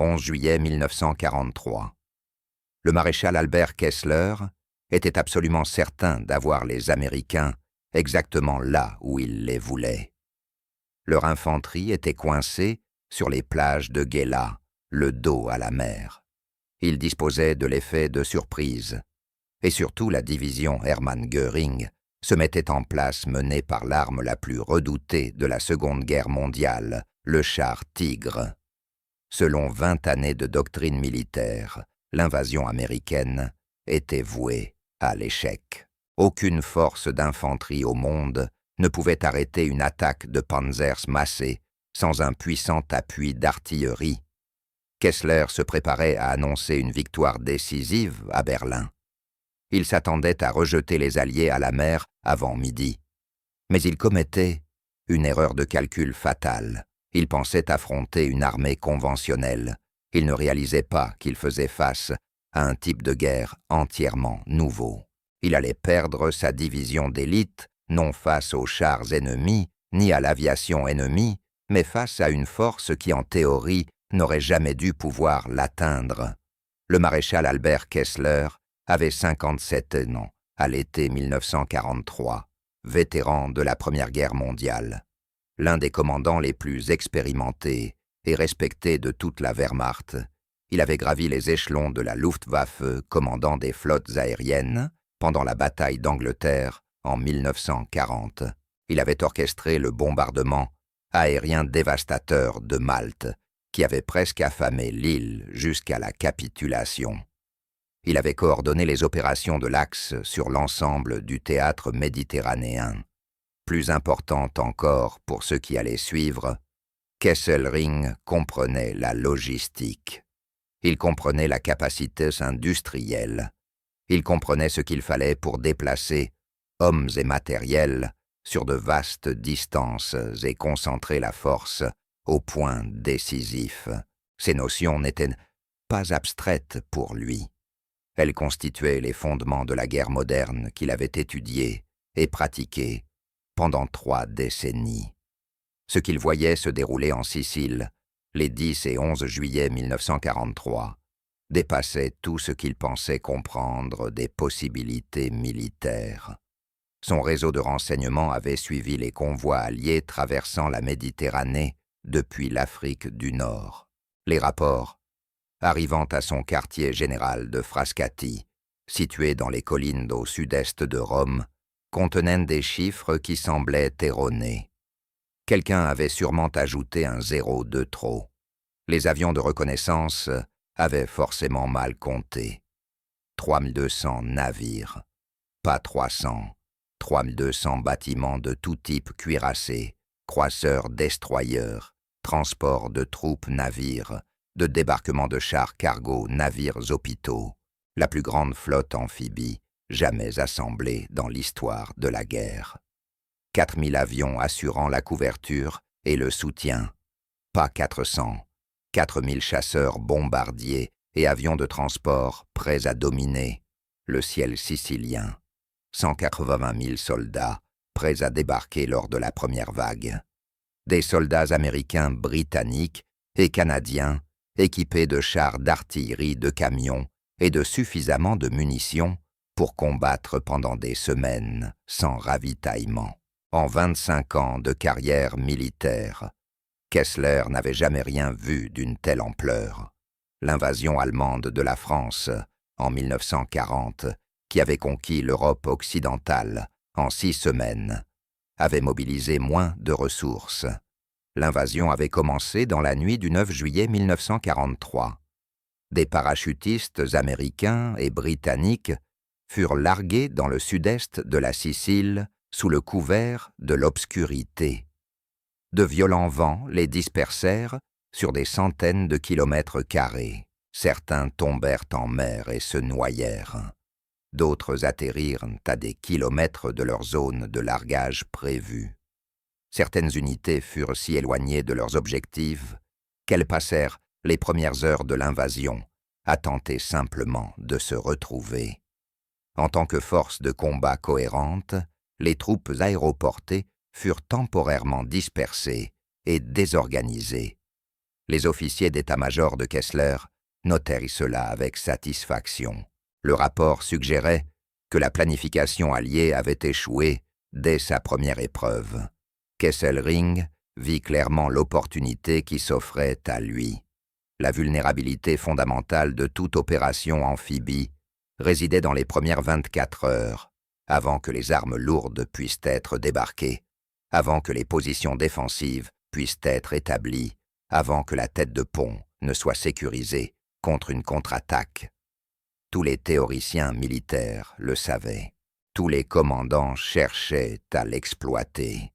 11 juillet 1943. Le maréchal Albert Kessler était absolument certain d'avoir les Américains exactement là où il les voulait. Leur infanterie était coincée sur les plages de Gela, le dos à la mer. Ils disposaient de l'effet de surprise. Et surtout, la division Hermann Göring se mettait en place menée par l'arme la plus redoutée de la Seconde Guerre mondiale, le char Tigre. Selon 20 années de doctrine militaire, l'invasion américaine était vouée à l'échec. Aucune force d'infanterie au monde ne pouvait arrêter une attaque de panzers massés sans un puissant appui d'artillerie. Kessler se préparait à annoncer une victoire décisive à Berlin. Il s'attendait à rejeter les Alliés à la mer avant midi. Mais il commettait une erreur de calcul fatale. Il pensait affronter une armée conventionnelle. Il ne réalisait pas qu'il faisait face à un type de guerre entièrement nouveau. Il allait perdre sa division d'élite, non face aux chars ennemis, ni à l'aviation ennemie, mais face à une force qui, en théorie, n'aurait jamais dû pouvoir l'atteindre. Le maréchal Albert Kessler avait 57 ans à l'été 1943, vétéran de la Première Guerre mondiale. L'un des commandants les plus expérimentés et respectés de toute la Wehrmacht, il avait gravi les échelons de la Luftwaffe, commandant des flottes aériennes, pendant la bataille d'Angleterre en 1940. Il avait orchestré le bombardement aérien dévastateur de Malte, qui avait presque affamé l'île jusqu'à la capitulation. Il avait coordonné les opérations de l'Axe sur l'ensemble du théâtre méditerranéen. Plus importante encore pour ceux qui allaient suivre, Kesselring comprenait la logistique. Il comprenait la capacité industrielle. Il comprenait ce qu'il fallait pour déplacer hommes et matériels sur de vastes distances et concentrer la force au point décisif. Ces notions n'étaient pas abstraites pour lui. Elles constituaient les fondements de la guerre moderne qu'il avait étudiée et pratiquée pendant 3 décennies. Ce qu'il voyait se dérouler en Sicile, les 10 et 11 juillet 1943, dépassait tout ce qu'il pensait comprendre des possibilités militaires. Son réseau de renseignement avait suivi les convois alliés traversant la Méditerranée depuis l'Afrique du Nord. Les rapports, arrivant à son quartier général de Frascati, situé dans les collines au sud-est de Rome, contenaient des chiffres qui semblaient erronés. Quelqu'un avait sûrement ajouté un 0 de trop. Les avions de reconnaissance avaient forcément mal compté. 3200 navires, pas 300. 3200 bâtiments de tout type cuirassés, croiseurs, destroyers, transports de troupes, navires, de débarquement de chars cargo, navires hôpitaux, la plus grande flotte amphibie jamais assemblée dans l'histoire de la guerre. 4000 avions assurant la couverture et le soutien, pas 400, 4000 chasseurs bombardiers et avions de transport prêts à dominer le ciel sicilien. 180 000 soldats prêts à débarquer lors de la première vague. Des soldats américains, britanniques et canadiens équipés de chars d'artillerie, de camions et de suffisamment de munitions pour combattre pendant des semaines sans ravitaillement. En 25 ans de carrière militaire, Kessler n'avait jamais rien vu d'une telle ampleur. L'invasion allemande de la France en 1940, qui avait conquis l'Europe occidentale en 6 semaines, avait mobilisé moins de ressources. L'invasion avait commencé dans la nuit du 9 juillet 1943. Des parachutistes américains et britanniques furent largués dans le sud-est de la Sicile sous le couvert de l'obscurité. De violents vents les dispersèrent sur des centaines de kilomètres carrés. Certains tombèrent en mer et se noyèrent. D'autres atterrirent à des kilomètres de leur zone de largage prévue. Certaines unités furent si éloignées de leurs objectifs qu'elles passèrent les premières heures de l'invasion à tenter simplement de se retrouver. En tant que force de combat cohérente, les troupes aéroportées furent temporairement dispersées et désorganisées. Les officiers d'état-major de Kessler notèrent cela avec satisfaction. Le rapport suggérait que la planification alliée avait échoué dès sa première épreuve. Kesselring vit clairement l'opportunité qui s'offrait à lui. La vulnérabilité fondamentale de toute opération amphibie résidait dans les premières 24 heures, avant que les armes lourdes puissent être débarquées, avant que les positions défensives puissent être établies, avant que la tête de pont ne soit sécurisée contre une contre-attaque. Tous les théoriciens militaires le savaient. Tous les commandants cherchaient à l'exploiter.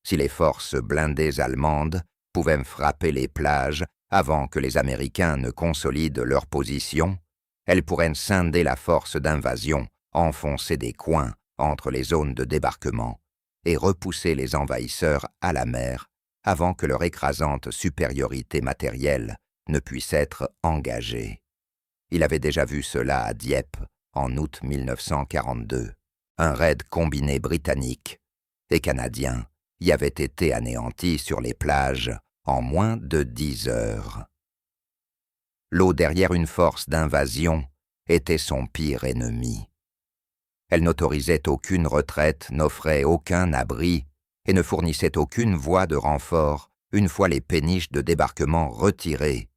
Si les forces blindées allemandes pouvaient frapper les plages avant que les Américains ne consolident leur position, elles pourraient scinder la force d'invasion, enfoncer des coins entre les zones de débarquement et repousser les envahisseurs à la mer avant que leur écrasante supériorité matérielle ne puisse être engagée. Il avait déjà vu cela à Dieppe en août 1942. Un raid combiné britannique et canadien y avait été anéanti sur les plages en moins de 10 heures. L'eau derrière une force d'invasion était son pire ennemi. Elle n'autorisait aucune retraite, n'offrait aucun abri et ne fournissait aucune voie de renfort une fois les péniches de débarquement retirées.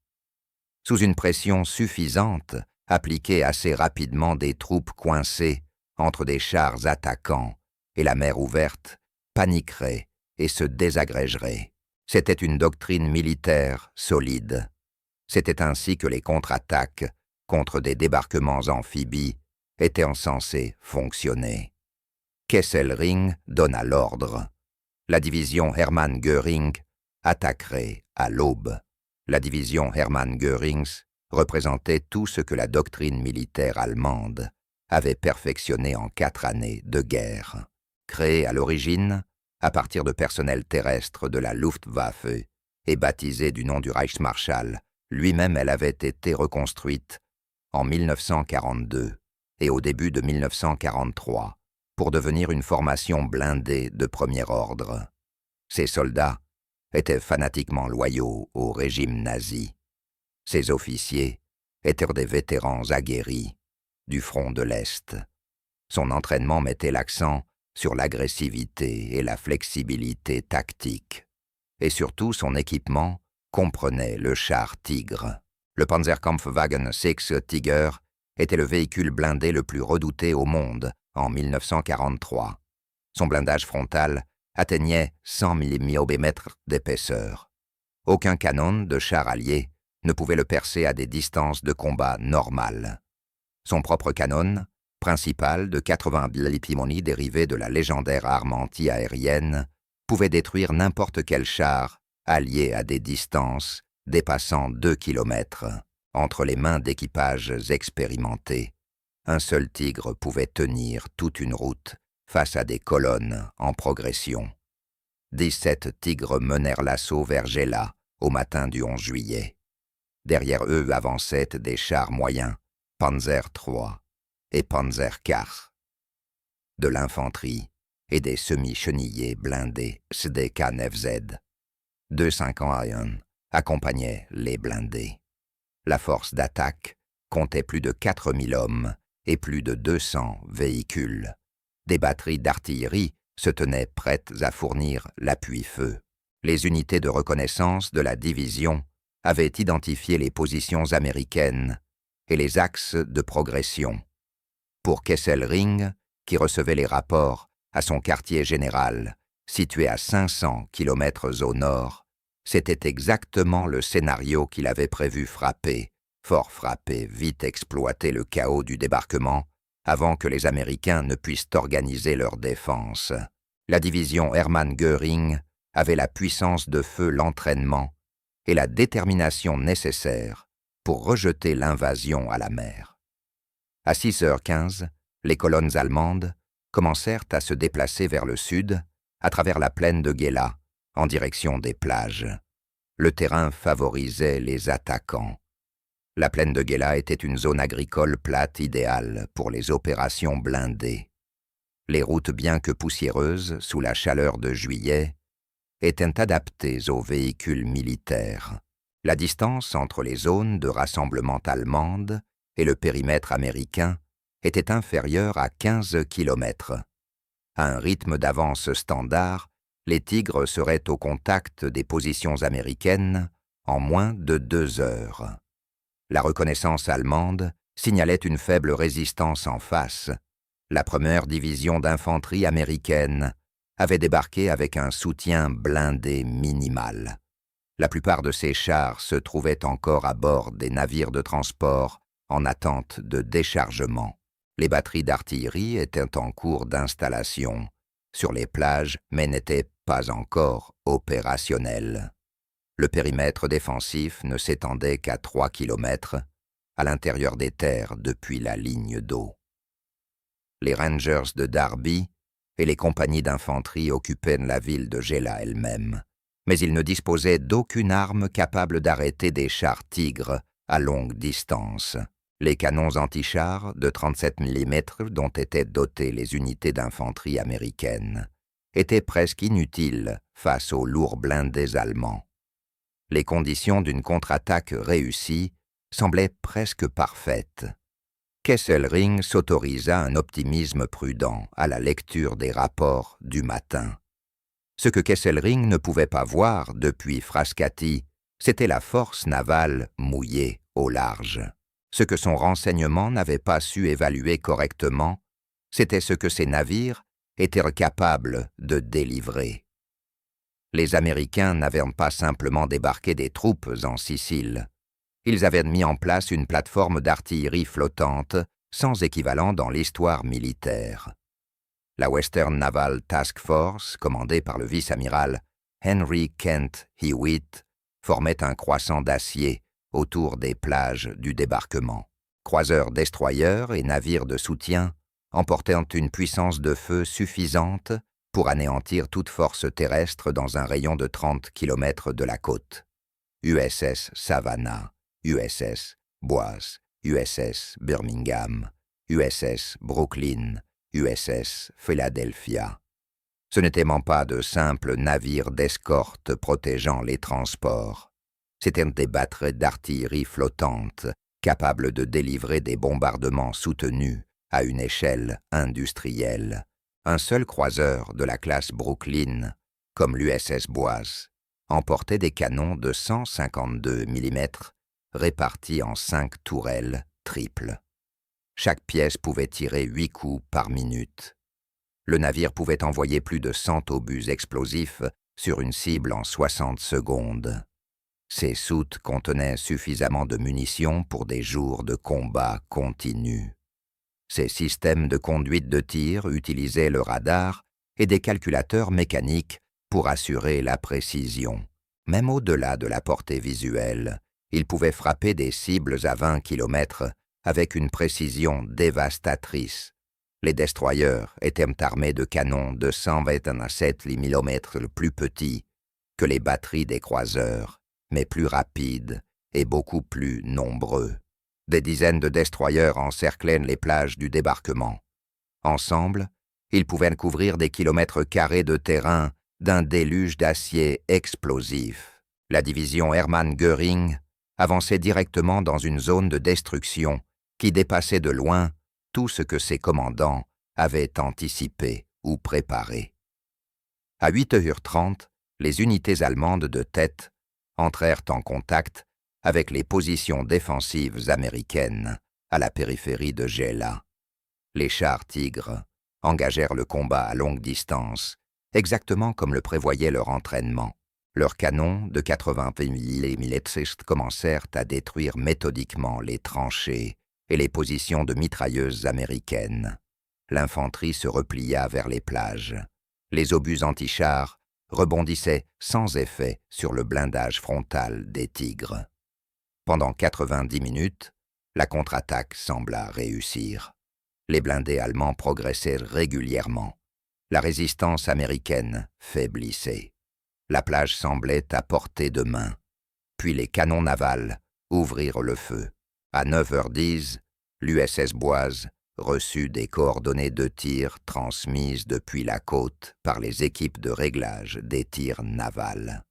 Sous une pression suffisante, appliquée assez rapidement des troupes coincées entre des chars attaquants, et la mer ouverte paniquerait et se désagrégerait. C'était une doctrine militaire solide. C'était ainsi que les contre-attaques contre des débarquements amphibies étaient censées fonctionner. Kesselring donna l'ordre. La division Hermann Göring attaquerait à l'aube. La division Hermann Görings représentait tout ce que la doctrine militaire allemande avait perfectionné en 4 années de guerre. Créée à l'origine à partir de personnel terrestre de la Luftwaffe et baptisée du nom du Reichsmarschall, lui-même elle avait été reconstruite en 1942 et au début de 1943 pour devenir une formation blindée de premier ordre. Ces soldats étaient fanatiquement loyaux au régime nazi. Ces officiers étaient des vétérans aguerris du front de l'Est. Son entraînement mettait l'accent sur l'agressivité et la flexibilité tactique. Et surtout, son équipement comprenait le char Tigre. Le Panzerkampfwagen 6 Tiger était le véhicule blindé le plus redouté au monde en 1943. Son blindage frontal atteignait 100 mm d'épaisseur. Aucun canon de char allié ne pouvait le percer à des distances de combat normales. Son propre canon, principal de 80 Lipimoni dérivé de la légendaire arme anti-aérienne, pouvait détruire n'importe quel char allié à des distances dépassant 2 kilomètres. Entre les mains d'équipages expérimentés, un seul Tigre pouvait tenir toute une route face à des colonnes en progression. 17 Tigres menèrent l'assaut vers Gela au matin du 11 juillet. Derrière eux avançaient des chars moyens, Panzer III et Panzer IV, de l'infanterie et des semi-chenillés blindés SDK-9Z. 251 accompagnaient les blindés. La force d'attaque comptait plus de 4000 hommes et plus de 200 véhicules. Des batteries d'artillerie se tenaient prêtes à fournir l'appui-feu. Les unités de reconnaissance de la division avaient identifié les positions américaines et les axes de progression. Pour Kesselring, qui recevait les rapports à son quartier général, situé à 500 km au nord, c'était exactement le scénario qu'il avait prévu frapper, fort frapper, vite exploiter le chaos du débarquement, avant que les Américains ne puissent organiser leur défense. La division Hermann Göring avait la puissance de feu, l'entraînement et la détermination nécessaires pour rejeter l'invasion à la mer. À 6h15, les colonnes allemandes commencèrent à se déplacer vers le sud, à travers la plaine de Gela, en direction des plages. Le terrain favorisait les attaquants. La plaine de Gela était une zone agricole plate idéale pour les opérations blindées. Les routes, bien que poussiéreuses sous la chaleur de juillet, étaient adaptées aux véhicules militaires. La distance entre les zones de rassemblement allemandes et le périmètre américain était inférieure à 15 kilomètres. À un rythme d'avance standard, les Tigres seraient au contact des positions américaines en moins de 2 heures. La reconnaissance allemande signalait une faible résistance en face. La première division d'infanterie américaine avait débarqué avec un soutien blindé minimal. La plupart de ces chars se trouvaient encore à bord des navires de transport en attente de déchargement. Les batteries d'artillerie étaient en cours d'installation sur les plages mais n'étaient pas encore opérationnelles. Le périmètre défensif ne s'étendait qu'à 3 kilomètres à l'intérieur des terres depuis la ligne d'eau. Les Rangers de Darby et les compagnies d'infanterie occupaient la ville de Gela elle-même, mais ils ne disposaient d'aucune arme capable d'arrêter des chars Tigres à longue distance. Les canons antichars de 37 mm dont étaient dotées les unités d'infanterie américaines étaient presque inutiles face aux lourds blindés allemands. Les conditions d'une contre-attaque réussie semblaient presque parfaites. Kesselring s'autorisa un optimisme prudent à la lecture des rapports du matin. Ce que Kesselring ne pouvait pas voir depuis Frascati, c'était la force navale mouillée au large. Ce que son renseignement n'avait pas su évaluer correctement, c'était ce que ces navires étaient capables de délivrer. Les Américains n'avaient pas simplement débarqué des troupes en Sicile. Ils avaient mis en place une plateforme d'artillerie flottante sans équivalent dans l'histoire militaire. La Western Naval Task Force, commandée par le vice-amiral Henry Kent Hewitt, formait un croissant d'acier autour des plages du débarquement. Croiseurs-destroyers et navires de soutien emportaient une puissance de feu suffisante pour anéantir toute force terrestre dans un rayon de 30 km de la côte. USS Savannah, USS Boise, USS Birmingham, USS Brooklyn, USS Philadelphia. Ce n'étaient même pas de simples navires d'escorte protégeant les transports. C'étaient des batteries d'artillerie flottante capables de délivrer des bombardements soutenus à une échelle industrielle. Un seul croiseur de la classe Brooklyn, comme l'USS Boise, emportait des canons de 152 mm répartis en 5 tourelles triples. Chaque pièce pouvait tirer 8 coups par minute. Le navire pouvait envoyer plus de 100 obus explosifs sur une cible en 60 secondes. Ces soutes contenaient suffisamment de munitions pour des jours de combat continus. Ces systèmes de conduite de tir utilisaient le radar et des calculateurs mécaniques pour assurer la précision. Même au-delà de la portée visuelle, ils pouvaient frapper des cibles à 20 km avec une précision dévastatrice. Les destroyers étaient armés de canons de 127 mm plus petits que les batteries des croiseurs, mais plus rapides et beaucoup plus nombreux. Des dizaines de destroyers encerclaient les plages du débarquement. Ensemble, ils pouvaient couvrir des kilomètres carrés de terrain d'un déluge d'acier explosif. La division Hermann Göring avançait directement dans une zone de destruction qui dépassait de loin tout ce que ses commandants avaient anticipé ou préparé. À 8h30, les unités allemandes de tête entrèrent en contact avec les positions défensives américaines à la périphérie de Gela. Les chars Tigres engagèrent le combat à longue distance, exactement comme le prévoyait leur entraînement. Leurs canons de 80 mm commencèrent à détruire méthodiquement les tranchées et les positions de mitrailleuses américaines. L'infanterie se replia vers les plages. Les obus antichars rebondissaient sans effet sur le blindage frontal des Tigres. Pendant 90 minutes, la contre-attaque sembla réussir. Les blindés allemands progressaient régulièrement. La résistance américaine faiblissait. La plage semblait à portée de main. Puis les canons navals ouvrirent le feu. À 9h10, l'USS Boise reçut des coordonnées de tir transmises depuis la côte par les équipes de réglage des tirs navals.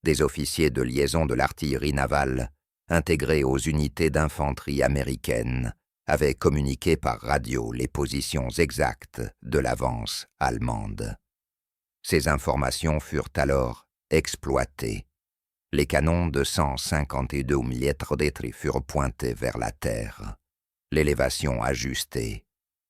Des officiers de liaison de l'artillerie navale, intégrés aux unités d'infanterie américaines, avaient communiqué par radio les positions exactes de l'avance allemande. Ces informations furent alors exploitées. Les canons de 152 mm furent pointés vers la terre, l'élévation ajustée,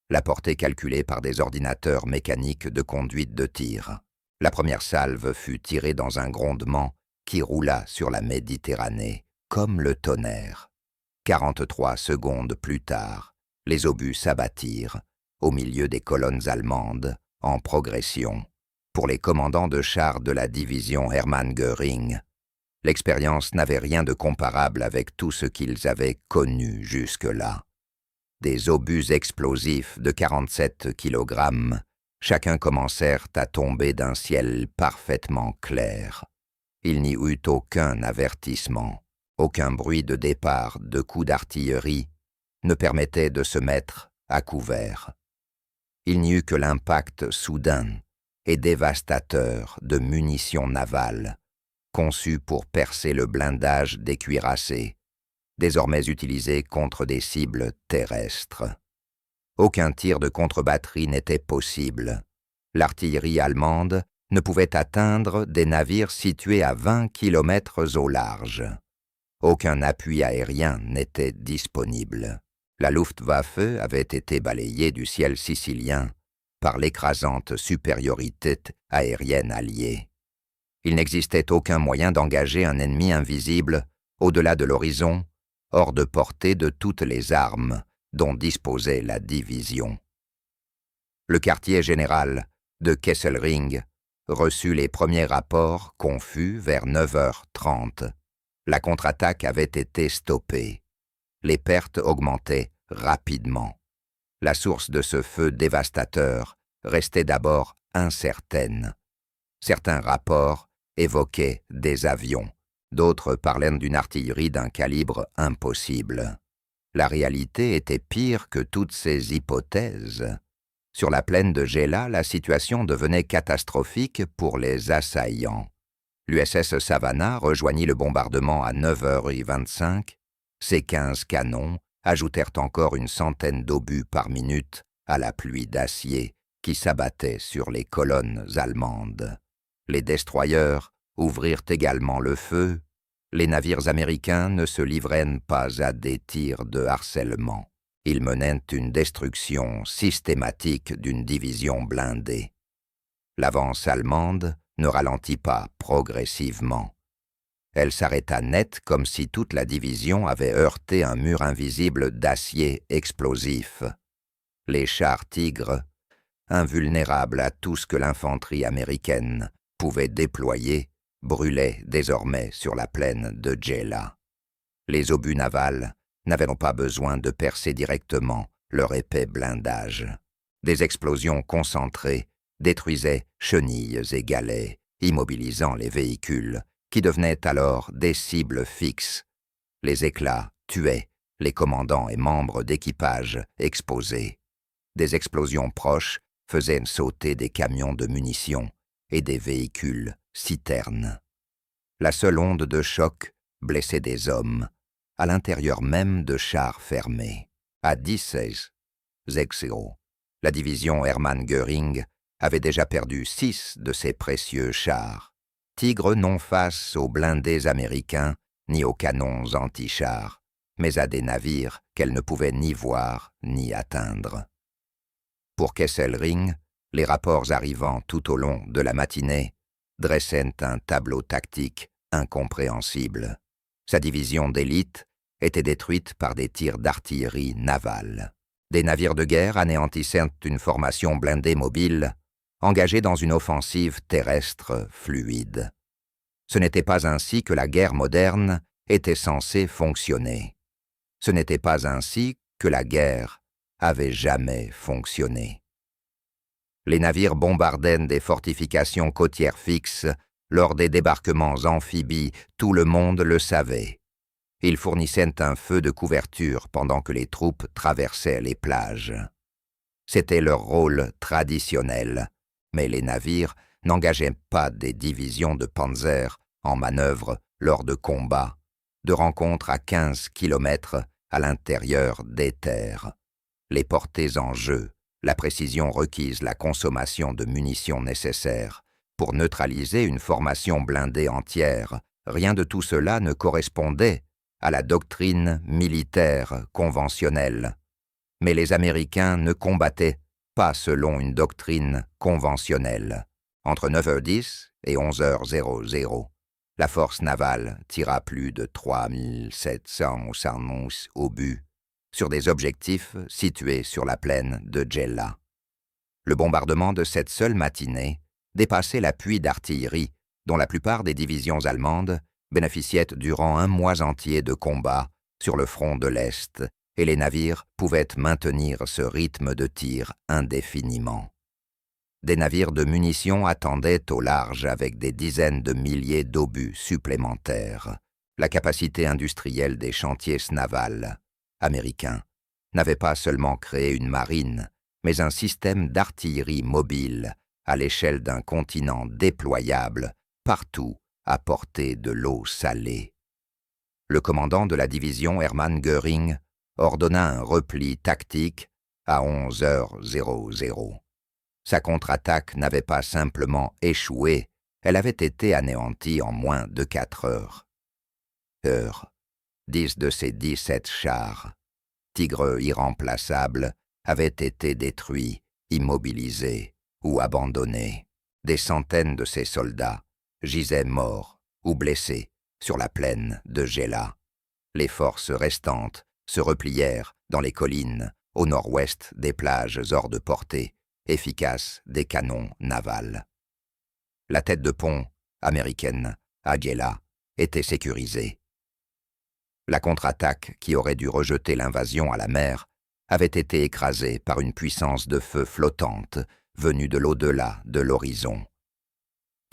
la portée calculée par des ordinateurs mécaniques de conduite de tir. La première salve fut tirée dans un grondement qui roula sur la Méditerranée comme le tonnerre. 43 secondes plus tard, les obus s'abattirent au milieu des colonnes allemandes en progression. Pour les commandants de chars de la division Hermann Göring, l'expérience n'avait rien de comparable avec tout ce qu'ils avaient connu jusque-là. Des obus explosifs de 47 kg, chacun commencèrent à tomber d'un ciel parfaitement clair. Il n'y eut aucun avertissement, aucun bruit de départ de coups d'artillerie ne permettait de se mettre à couvert. Il n'y eut que l'impact soudain et dévastateur de munitions navales, conçues pour percer le blindage des cuirassés, désormais utilisés contre des cibles terrestres. Aucun tir de contre-batterie n'était possible. L'artillerie allemande ne pouvait atteindre des navires situés à 20 km au large. Aucun appui aérien n'était disponible. La Luftwaffe avait été balayée du ciel sicilien par l'écrasante supériorité aérienne alliée. Il n'existait aucun moyen d'engager un ennemi invisible au-delà de l'horizon, hors de portée de toutes les armes dont disposait la division. Le quartier général de Kesselring reçut les premiers rapports confus vers 9h30. La contre-attaque avait été stoppée. Les pertes augmentaient rapidement. La source de ce feu dévastateur restait d'abord incertaine. Certains rapports évoquaient des avions, d'autres parlaient d'une artillerie d'un calibre impossible. La réalité était pire que toutes ces hypothèses. Sur la plaine de Gela, la situation devenait catastrophique pour les assaillants. L'USS Savannah rejoignit le bombardement à 9h25. Ses 15 canons ajoutèrent encore une centaine d'obus par minute à la pluie d'acier qui s'abattait sur les colonnes allemandes. Les destroyers ouvrirent également le feu. Les navires américains ne se livraient pas à des tirs de harcèlement. Ils menaient une destruction systématique d'une division blindée. L'avance allemande ne ralentit pas progressivement. Elle s'arrêta net comme si toute la division avait heurté un mur invisible d'acier explosif. Les chars Tigre, invulnérables à tout ce que l'infanterie américaine pouvait déployer, brûlaient désormais sur la plaine de Gela. Les obus navals n'avaient donc pas besoin de percer directement leur épais blindage. Des explosions concentrées détruisaient chenilles et galets, immobilisant les véhicules, qui devenaient alors des cibles fixes. Les éclats tuaient les commandants et membres d'équipage exposés. Des explosions proches faisaient sauter des camions de munitions et des véhicules citernes. La seule onde de choc blessait des hommes, à l'intérieur même de chars fermés. À 16:00, la division Hermann Göring avait déjà perdu 6 de ses précieux chars. Tigre non face aux blindés américains ni aux canons anti-chars, mais à des navires qu'elle ne pouvait ni voir ni atteindre. Pour Kesselring, les rapports arrivant tout au long de la matinée dressaient un tableau tactique incompréhensible. Sa division d'élite était détruite par des tirs d'artillerie navale. Des navires de guerre anéantissaient une formation blindée mobile, engagée dans une offensive terrestre fluide. Ce n'était pas ainsi que la guerre moderne était censée fonctionner. Ce n'était pas ainsi que la guerre avait jamais fonctionné. Les navires bombardaient des fortifications côtières fixes lors des débarquements amphibies, tout le monde le savait. Ils fournissaient un feu de couverture pendant que les troupes traversaient les plages. C'était leur rôle traditionnel, mais les navires n'engageaient pas des divisions de panzer en manœuvre lors de combats, de rencontres à 15 kilomètres à l'intérieur des terres. Les portées en jeu, la précision requise, la consommation de munitions nécessaires pour neutraliser une formation blindée entière, rien de tout cela ne correspondait à la doctrine militaire conventionnelle. Mais les Américains ne combattaient pas selon une doctrine conventionnelle. Entre 9h10 et 11h00, la force navale tira plus de 3700 obus sur des objectifs situés sur la plaine de Gela. Le bombardement de cette seule matinée dépassait l'appui d'artillerie dont la plupart des divisions allemandes bénéficiaient durant un mois entier de combats sur le front de l'Est, et les navires pouvaient maintenir ce rythme de tir indéfiniment. Des navires de munitions attendaient au large avec des dizaines de milliers d'obus supplémentaires. La capacité industrielle des chantiers navals américains n'avait pas seulement créé une marine, mais un système d'artillerie mobile à l'échelle d'un continent déployable partout à portée de l'eau salée. Le commandant de la division Hermann Göring ordonna un repli tactique à 11h00. Sa contre-attaque n'avait pas simplement échoué, elle avait été anéantie en moins de 4 heures. 10 de ses 17 chars, tigres irremplaçables, avaient été détruits, immobilisés ou abandonnés. Des centaines de ses soldats gisaient morts ou blessés sur la plaine de Gela. Les forces restantes se replièrent dans les collines au nord-ouest des plages hors de portée efficace des canons navals. La tête de pont américaine à Gela était sécurisée. La contre-attaque qui aurait dû rejeter l'invasion à la mer avait été écrasée par une puissance de feu flottante venue de l'au-delà de l'horizon.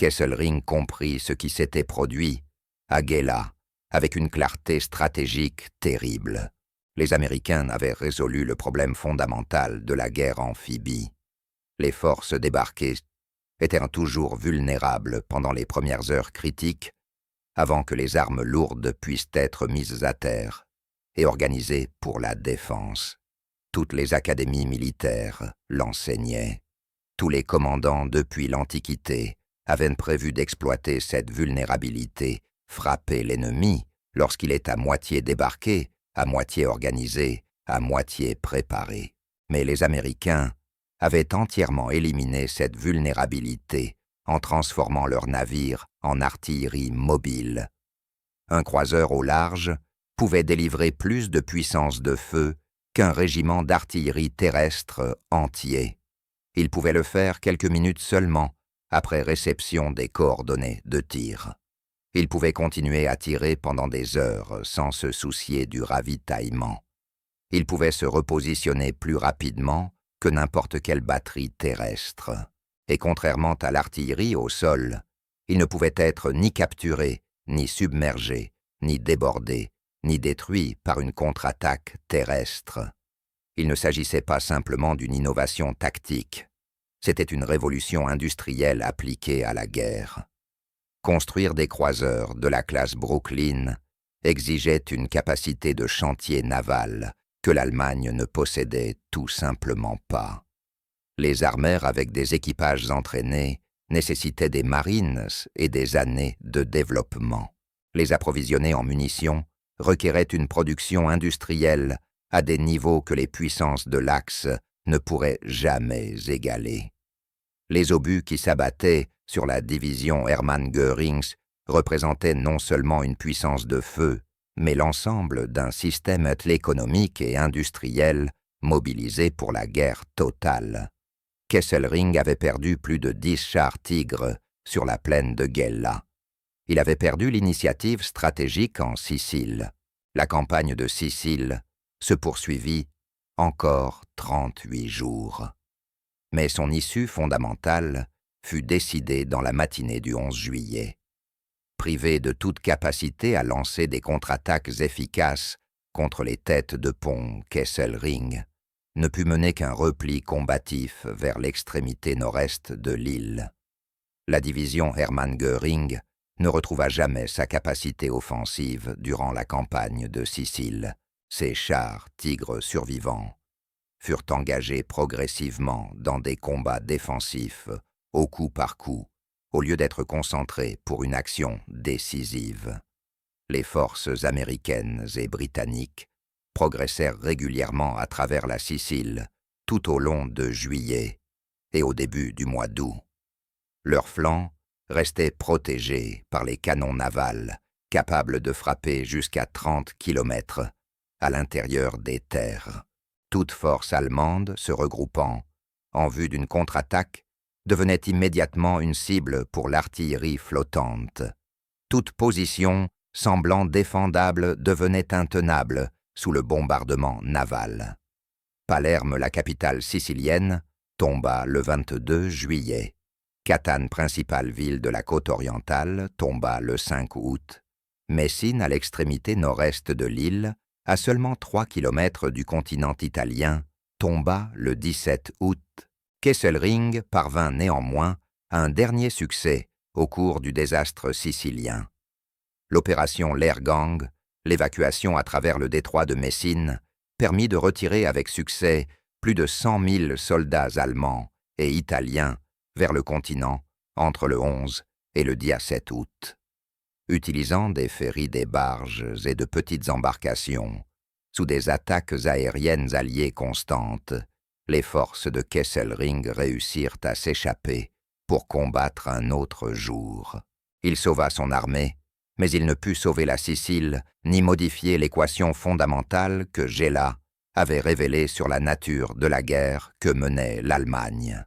Kesselring comprit ce qui s'était produit à Gela avec une clarté stratégique terrible. Les Américains avaient résolu le problème fondamental de la guerre amphibie. Les forces débarquées étaient toujours vulnérables pendant les premières heures critiques, avant que les armes lourdes puissent être mises à terre et organisées pour la défense. Toutes les académies militaires l'enseignaient. Tous les commandants depuis l'Antiquité avaient prévu d'exploiter cette vulnérabilité, frapper l'ennemi lorsqu'il est à moitié débarqué, à moitié organisé, à moitié préparé. Mais les Américains avaient entièrement éliminé cette vulnérabilité en transformant leurs navires en artillerie mobile. Un croiseur au large pouvait délivrer plus de puissance de feu qu'un régiment d'artillerie terrestre entier. Il pouvait le faire quelques minutes seulement après réception des coordonnées de tir. Il pouvait continuer à tirer pendant des heures sans se soucier du ravitaillement. Il pouvait se repositionner plus rapidement que n'importe quelle batterie terrestre. Et contrairement à l'artillerie au sol, il ne pouvait être ni capturé, ni submergé, ni débordé, ni détruit par une contre-attaque terrestre. Il ne s'agissait pas simplement d'une innovation tactique, c'était une révolution industrielle appliquée à la guerre. Construire des croiseurs de la classe Brooklyn exigeait une capacité de chantier naval que l'Allemagne ne possédait tout simplement pas. Les armer avec des équipages entraînés nécessitaient des marines et des années de développement. Les approvisionner en munitions requérait une production industrielle à des niveaux que les puissances de l'Axe ne pourraient jamais égaler. Les obus qui s'abattaient sur la division Hermann Göring représentaient non seulement une puissance de feu, mais l'ensemble d'un système économique et industriel mobilisé pour la guerre totale. Kesselring avait perdu plus de 10 chars Tigres sur la plaine de Gela. Il avait perdu l'initiative stratégique en Sicile. La campagne de Sicile se poursuivit encore 38 jours. Mais son issue fondamentale fut décidée dans la matinée du 11 juillet. Privé de toute capacité à lancer des contre-attaques efficaces contre les têtes de pont, Kesselring ne put mener qu'un repli combatif vers l'extrémité nord-est de l'île. La division Hermann Göring ne retrouva jamais sa capacité offensive durant la campagne de Sicile. Ses chars tigres survivants furent engagés progressivement dans des combats défensifs, au coup par coup, au lieu d'être concentrés pour une action décisive. Les forces américaines et britanniques progressèrent régulièrement à travers la Sicile tout au long de juillet et au début du mois d'août. Leurs flancs restaient protégés par les canons navals, capables de frapper jusqu'à 30 kilomètres à l'intérieur des terres. Toute force allemande se regroupant en vue d'une contre-attaque devenait immédiatement une cible pour l'artillerie flottante. Toute position semblant défendable devenait intenable sous le bombardement naval. Palerme, la capitale sicilienne, tomba le 22 juillet. Catane, principale ville de la côte orientale, tomba le 5 août. Messine, à l'extrémité nord-est de l'île, à seulement 3 kilomètres du continent italien, tomba le 17 août. Kesselring parvint néanmoins à un dernier succès au cours du désastre sicilien. L'opération Lehrgang, l'évacuation à travers le détroit de Messine, permit de retirer avec succès plus de 100 000 soldats allemands et italiens vers le continent entre le 11 et le 17 août. Utilisant des ferrys, des barges et de petites embarcations, sous des attaques aériennes alliées constantes, les forces de Kesselring réussirent à s'échapper pour combattre un autre jour. Il sauva son armée, mais il ne put sauver la Sicile ni modifier l'équation fondamentale que Gela avait révélée sur la nature de la guerre que menait l'Allemagne.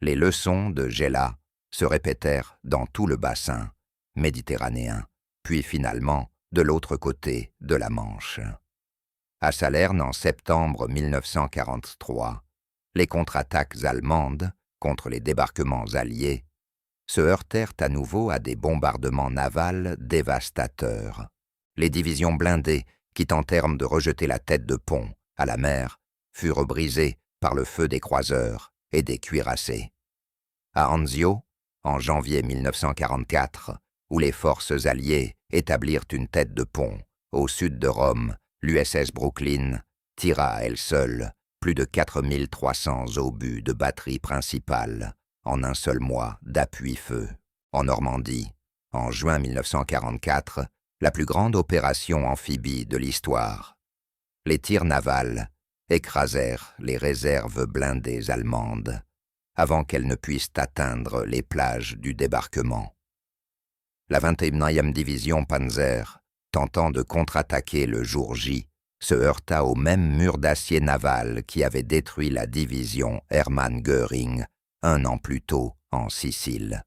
Les leçons de Gela se répétèrent dans tout le bassin méditerranéen, puis finalement de l'autre côté de la Manche. À Salerne, en septembre 1943, les contre-attaques allemandes contre les débarquements alliés se heurtèrent à nouveau à des bombardements navals dévastateurs. Les divisions blindées, qui tentèrent de rejeter la tête de pont à la mer, furent brisées par le feu des croiseurs et des cuirassés. À Anzio, en janvier 1944, où les forces alliées établirent une tête de pont au sud de Rome, l'USS Brooklyn tira à elle seule plus de 4300 obus de batterie principale en un seul mois d'appui-feu. En Normandie, en juin 1944, la plus grande opération amphibie de l'histoire. Les tirs navals écrasèrent les réserves blindées allemandes avant qu'elles ne puissent atteindre les plages du débarquement. La 21e division Panzer, tentant de contre-attaquer le jour J, se heurta au même mur d'acier naval qui avait détruit la division Hermann Göring un an plus tôt en Sicile.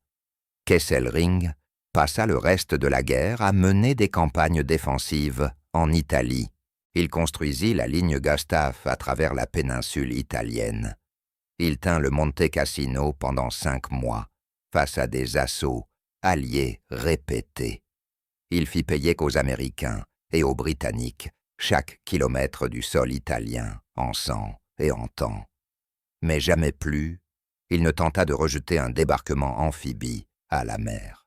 Kesselring passa le reste de la guerre à mener des campagnes défensives en Italie. Il construisit la ligne Gustav à travers la péninsule italienne. Il tint le Monte Cassino pendant 5 mois, face à des assauts alliés répétés. Il fit payer qu'aux Américains et aux Britanniques chaque kilomètre du sol italien, en sang et en temps. Mais jamais plus, il ne tenta de rejeter un débarquement amphibie à la mer.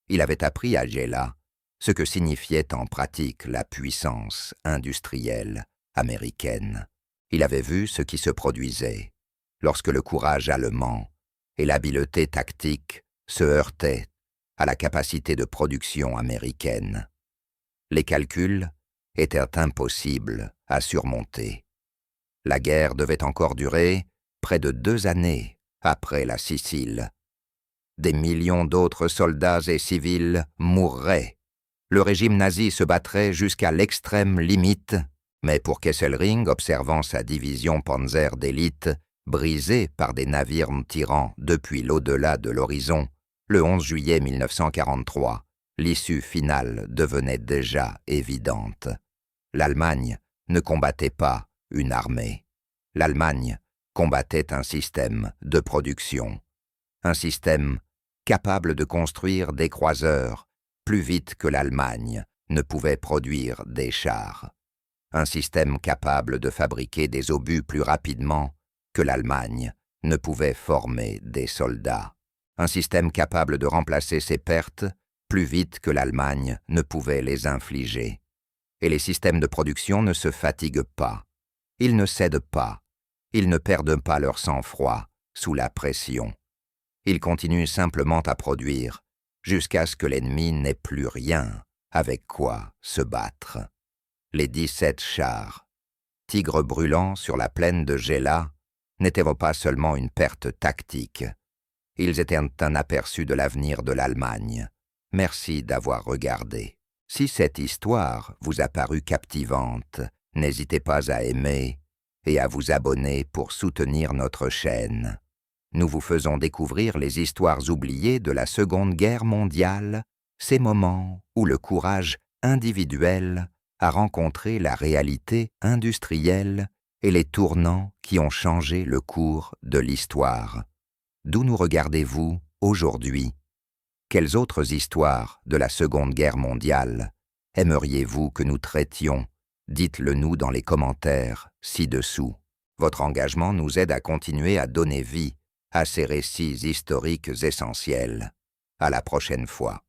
Il avait appris à Gela ce que signifiait en pratique la puissance industrielle américaine. Il avait vu ce qui se produisait lorsque le courage allemand et l'habileté tactique se heurtaient à la capacité de production américaine. Les calculs étaient impossibles à surmonter. La guerre devait encore durer près de 2 années après la Sicile. Des millions d'autres soldats et civils mourraient. Le régime nazi se battrait jusqu'à l'extrême limite, mais pour Kesselring, observant sa division Panzer d'élite brisée par des navires tyrans depuis l'au-delà de l'horizon, le 11 juillet 1943, l'issue finale devenait déjà évidente. L'Allemagne ne combattait pas une armée. L'Allemagne combattait un système de production, un système capable de construire des croiseurs plus vite que l'Allemagne ne pouvait produire des chars, un système capable de fabriquer des obus plus rapidement que l'Allemagne ne pouvait former des soldats, un système capable de remplacer ses pertes plus vite que l'Allemagne ne pouvait les infliger. Et les systèmes de production ne se fatiguent pas. Ils ne cèdent pas. Ils ne perdent pas leur sang-froid sous la pression. Ils continuent simplement à produire jusqu'à ce que l'ennemi n'ait plus rien avec quoi se battre. Les 17 chars, tigres brûlants sur la plaine de Gela, n'étaient pas seulement une perte tactique. Ils étaient un aperçu de l'avenir de l'Allemagne. Merci d'avoir regardé. Si cette histoire vous a paru captivante, n'hésitez pas à aimer et à vous abonner pour soutenir notre chaîne. Nous vous faisons découvrir les histoires oubliées de la Seconde Guerre mondiale, ces moments où le courage individuel a rencontré la réalité industrielle et les tournants qui ont changé le cours de l'histoire. D'où nous regardez-vous aujourd'hui? Quelles autres histoires de la Seconde Guerre mondiale aimeriez-vous que nous traitions? Dites-le nous dans les commentaires ci-dessous. Votre engagement nous aide à continuer à donner vie à ces récits historiques essentiels. À la prochaine fois.